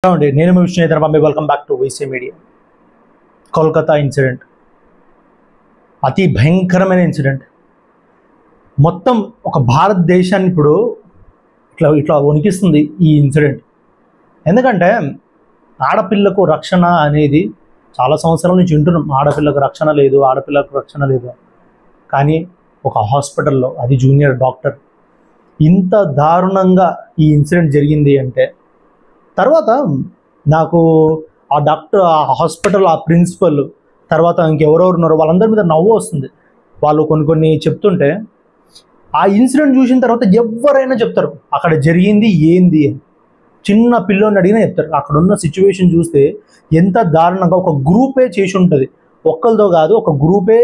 నేను మీ Vishnu Bombay welcome back to YC media. Kolkata incident అతి భయంకరమైన ఇన్సిడెంట్. మొత్తం ఒక భారతదేశాన్ని ఇప్పుడు ఇట్లా ఇట్లా వణికిస్తుంది ఈ ఇన్సిడెంట్. ఎందుకంటే ఆడపిల్లకు రక్షణ అనేది చాలా సంవత్సరాల నుంచి వింటున్నాం, ఆడపిల్లకు రక్షణ లేదు, ఆడపిల్లకు రక్షణ లేదు. కానీ ఒక హాస్పిటల్లో, అది జూనియర్ డాక్టర్, ఇంత దారుణంగా ఈ ఇన్సిడెంట్ జరిగింది అంటే తర్వాత నాకు ఆ డాక్టర్, ఆ హాస్పిటల్, ఆ ప్రిన్సిపల్, తర్వాత ఇంకెవరెవరు ఉన్నారో వాళ్ళందరి మీద నవ్వు వస్తుంది. వాళ్ళు కొన్ని చెప్తుంటే ఆ ఇన్సిడెంట్ చూసిన తర్వాత ఎవరైనా చెప్తారు అక్కడ జరిగింది ఏంది అని. చిన్న పిల్లోని అడిగినా చెప్తారు. అక్కడ ఉన్న సిచ్యువేషన్ చూస్తే ఎంత దారుణంగా ఒక గ్రూపే చేసి ఉంటుంది, ఒక్కరితో కాదు ఒక గ్రూపే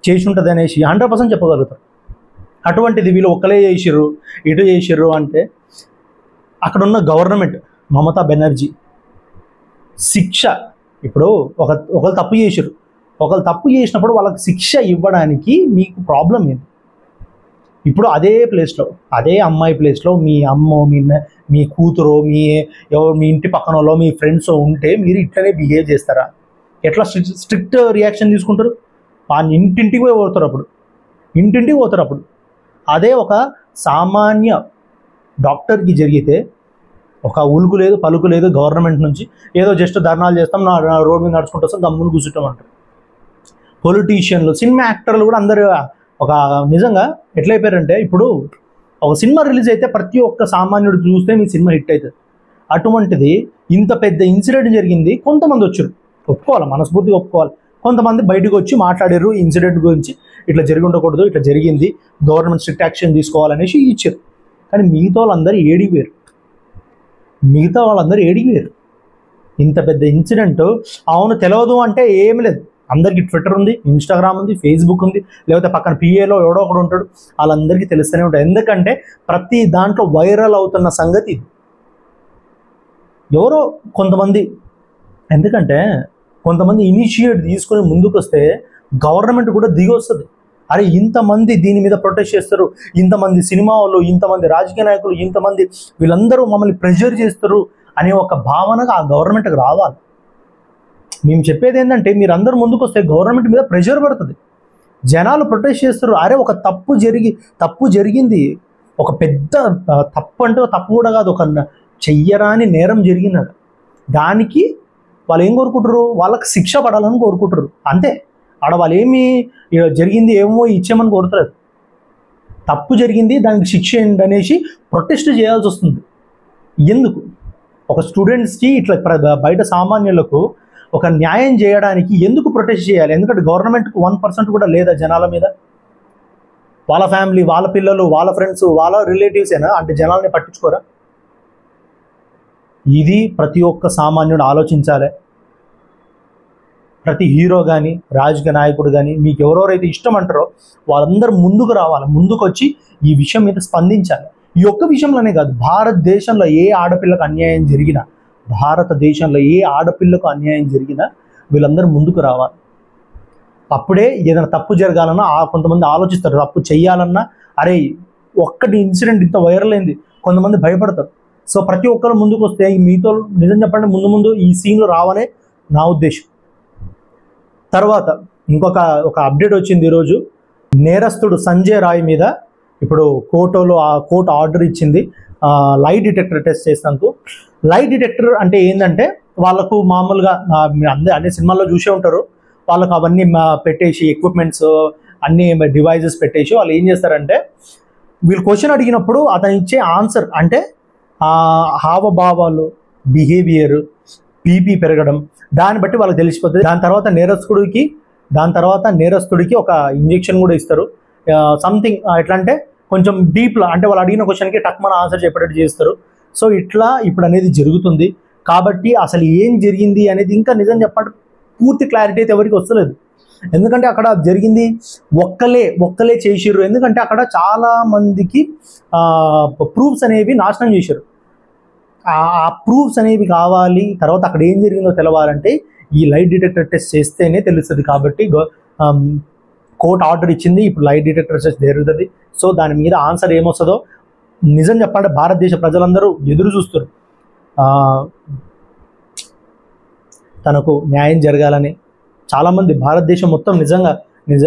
చేసి ఉంటుంది అనేసి 100% చెప్పగలుగుతారు. అటువంటిది వీళ్ళు ఒక్కలే చేసిర్రు, ఇటు చేసిర్రు అంటే అక్కడ ఉన్న గవర్నమెంట్, మమతా బెనర్జీ శిక్ష, ఇప్పుడు ఒకరు తప్పు చేసిర్రు, ఒకరు తప్పు చేసినప్పుడు వాళ్ళకి శిక్ష ఇవ్వడానికి మీకు ప్రాబ్లం ఏంటి? ఇప్పుడు అదే ప్లేస్లో, అదే అమ్మాయి ప్లేస్లో మీ అమ్మో, మీ కూతురు, మీ ఇంటి పక్కన వాళ్ళు, మీ ఫ్రెండ్స్ ఉంటే మీరు ఇట్లనే బిహేవ్ చేస్తారా? ఎట్లా స్ట్రిక్ట్ రియాక్షన్ తీసుకుంటారు? వాళ్ళు ఇంటింటికి పోతారు, ఇంటింటికి పోతారు. అప్పుడు అదే ఒక సామాన్య డాక్టర్కి జరిగితే ఒక ఉలుకు లేదు, పలుకు లేదు గవర్నమెంట్ నుంచి. ఏదో జస్ట్ ధర్నాలు చేస్తాం, నా రోడ్ మీద నడుచుకుంటూ వస్తాం, గమ్మును కూర్చుంటాం అంటారు. పొలిటీషియన్లు, సినిమా యాక్టర్లు కూడా అందరు ఒక నిజంగా ఎట్లయిపోయారంటే, ఇప్పుడు ఒక సినిమా రిలీజ్ అయితే ప్రతి ఒక్క సామాన్యుడు చూస్తే మీ సినిమా హిట్ అవుతుంది. అటువంటిది ఇంత పెద్ద ఇన్సిడెంట్ జరిగింది. కొంతమంది వచ్చారు, ఒప్పుకోవాలి, మనస్ఫూర్తిగా ఒప్పుకోవాలి. కొంతమంది బయటకు వచ్చి మాట్లాడారు ఇన్సిడెంట్ గురించి, ఇట్లా జరిగి ఉండకూడదు, ఇట్లా జరిగింది, గవర్నమెంట్ స్ట్రిక్ట్ యాక్షన్ తీసుకోవాలనేసి ఇచ్చారు. కానీ మిగతా వాళ్ళందరూ ఏడిపోయారు. ఇంత పెద్ద ఇన్సిడెంట్ అవును తెలియదు అంటే ఏమి లేదు. అందరికీ ట్విట్టర్ ఉంది, ఇన్స్టాగ్రామ్ ఉంది, ఫేస్బుక్ ఉంది, లేకపోతే పక్కన పిఏలో ఎవడో ఒకడు ఉంటాడు, వాళ్ళందరికీ తెలుస్తూనే ఉంటాయి. ఎందుకంటే ప్రతి దాంట్లో వైరల్ అవుతున్న సంగతి ఇది. ఎవరో కొంతమంది, ఎందుకంటే కొంతమంది ఇనిషియేట్ తీసుకొని ముందుకు వస్తే గవర్నమెంట్ కూడా దిగి వస్తుంది. అరే ఇంతమంది దీని మీద ప్రొటెస్ట్ చేస్తారు, ఇంతమంది సినిమా వాళ్ళు, ఇంతమంది రాజకీయ నాయకులు, ఇంతమంది వీళ్ళందరూ మమ్మల్ని ప్రెషర్ చేస్తారు అనే ఒక భావనగా ఆ గవర్నమెంట్కి రావాలి. మేము చెప్పేది ఏంటంటే, మీరు అందరూ ముందుకు వస్తే గవర్నమెంట్ మీద ప్రెషర్ పడుతుంది. జనాలు ప్రొటెస్ట్ చేస్తారు. అరే ఒక తప్పు జరిగింది, ఒక పెద్ద తప్పు అంటే తప్పు కూడా కాదు, ఒక చెయ్యరాని నేరం జరిగినాడు. దానికి వాళ్ళు ఏం కోరుకుంటారు? వాళ్ళకి శిక్ష పడాలని కోరుకుంటారు, అంతే. ఆడ వాళ్ళు ఏమి జరిగింది ఏమో ఇచ్చేమని కోరుతారు. తప్పు జరిగింది, దానికి శిక్ష ఏంటి అనేసి ప్రొటెస్ట్ చేయాల్సి వస్తుంది. ఎందుకు? ఒక స్టూడెంట్స్కి ఇట్లా బయట సామాన్యులకు ఒక న్యాయం చేయడానికి ఎందుకు ప్రొటెస్ట్ చేయాలి? ఎందుకంటే గవర్నమెంట్కి 1% కూడా లేదా జనాల మీద? వాళ్ళ ఫ్యామిలీ, వాళ్ళ పిల్లలు, వాళ్ళ ఫ్రెండ్స్, వాళ్ళ రిలేటివ్స్ ఏనా అంటే జనాలని పట్టించుకోరా? ఇది ప్రతి ఒక్క సామాన్యుడు ఆలోచించాలి. ప్రతి హీరో కానీ, రాజకీయ నాయకుడు కానీ, మీకు ఎవరెవరైతే ఇష్టం అంటారో వాళ్ళందరూ ముందుకు రావాలి, ముందుకు వచ్చి ఈ విషయం మీద స్పందించాలి. ఈ ఒక్క విషయంలోనే కాదు, భారతదేశంలో ఏ ఆడపిల్లకు అన్యాయం జరిగినా, వీళ్ళందరూ ముందుకు రావాలి. అప్పుడే ఏదైనా తప్పు జరగాలన్నా కొంతమంది ఆలోచిస్తారు, తప్పు చెయ్యాలన్నా అరే ఒక్కటి ఇన్సిడెంట్ ఇంత వైరల్ అయింది, కొంతమంది భయపడతారు. సో ప్రతి ఒక్కరు ముందుకు వస్తే మీతో నిజం చెప్పండి ముందు ఈ సీన్లు రావనే నా ఉద్దేశం. తర్వాత ఇంకొక అప్డేట్ వచ్చింది ఈరోజు. నేరస్తుడు సంజయ్ రాయ్ మీద ఇప్పుడు కోర్టు ఆర్డర్ ఇచ్చింది లై డిటెక్టర్ టెస్ట్ చేసినందుకు. లై డిటెక్టర్ అంటే ఏంటంటే, వాళ్ళకు మామూలుగా అన్ని సినిమాల్లో చూసే ఉంటారు, వాళ్ళకు అవన్నీ పెట్టేసి ఎక్విప్మెంట్స్ అన్ని డివైజెస్ పెట్టేసి వాళ్ళు ఏం చేస్తారంటే, వీళ్ళు క్వశ్చన్ అడిగినప్పుడు అతను ఇచ్చే ఆన్సర్ అంటే హావభావాలు, బిహేవియర్, బీపీ పెరగడం, దాన్ని బట్టి వాళ్ళకి తెలిసిపోతుంది. దాని తర్వాత నేరస్తుడికి ఒక ఇంజెక్షన్ కూడా ఇస్తారు. సంథింగ్ ఎట్లా అంటే కొంచెం డీప్లో, అంటే వాళ్ళు అడిగిన క్వశ్చన్కి టక్మన్ ఆన్సర్ చెప్పేటట్టు చేస్తారు. సో ఇట్లా ఇప్పుడు అనేది జరుగుతుంది. కాబట్టి అసలు ఏం జరిగింది అనేది ఇంకా నిజం చెప్పండి పూర్తి క్లారిటీ అయితే ఎవరికి వస్తలేదు. ఎందుకంటే అక్కడ జరిగింది ఒక్కలే చేసిర్రు. ఎందుకంటే అక్కడ చాలా మందికి ప్రూఫ్స్ అనేవి నాశనం చేశారు. ఆ ప్రూఫ్స్ అనేవి కావాలి. తర్వాత అక్కడ ఏం జరిగిందో తెలవాలంటే ఈ లైట్ డిటెక్టర్ టెస్ట్ చేస్తేనే తెలుస్తుంది. కాబట్టి కోర్టు ఆర్డర్ ఇచ్చింది, ఇప్పుడు లైట్ డిటెక్టర్ టెస్ట్ జరుగుతుంది. సో దాని మీద ఆన్సర్ ఏమొస్తుందో నిజం చెప్పాలంటే భారతదేశ ప్రజలందరూ ఎదురు చూస్తారు. తనకు న్యాయం జరగాలని చాలామంది భారతదేశం మొత్తం నిజ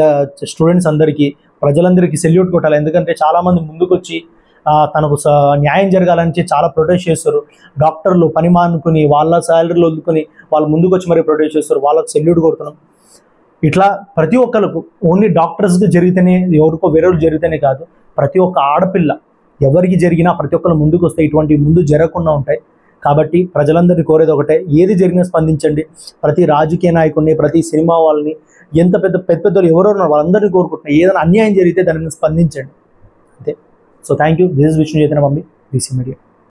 స్టూడెంట్స్ అందరికీ, ప్రజలందరికీ సెల్యూట్ కొట్టాలి. ఎందుకంటే చాలామంది ముందుకొచ్చి తనకు న్యాయం జరగాలని చాలా ప్రొటెస్ట్ చేస్తారు. డాక్టర్లు పని మానుకుని వాళ్ళ శాలరీలు వదులుకొని వాళ్ళు ముందుకొచ్చి మరీ ప్రొటెస్ట్ చేస్తారు. వాళ్ళకు సెల్యూట్ కొడుతున్నాం. ఇట్లా ప్రతి ఒక్కరికి, ఓన్లీ డాక్టర్స్కి జరిగితేనే, ఎవరికో వేరేలు జరిగితేనే కాదు, ప్రతి ఒక్క ఆడపిల్ల ఎవరికి జరిగినా ప్రతి ఒక్కరు ముందుకు వస్తే ఇటువంటివి ముందు జరగకుండా ఉంటాయి. కాబట్టి ప్రజలందరినీ కోరేది ఒకటే, ఏది జరిగినా స్పందించండి. ప్రతి రాజకీయ నాయకుడిని, ప్రతి సినిమా వాళ్ళని, ఎంత పెద్దలు ఎవరెవరు వాళ్ళందరినీ కోరుకుంటున్నారు, ఏదైనా అన్యాయం జరిగితే దాని మీద స్పందించండి అంతే. So thank you. This is Vishnu Chaitanya, VC Media.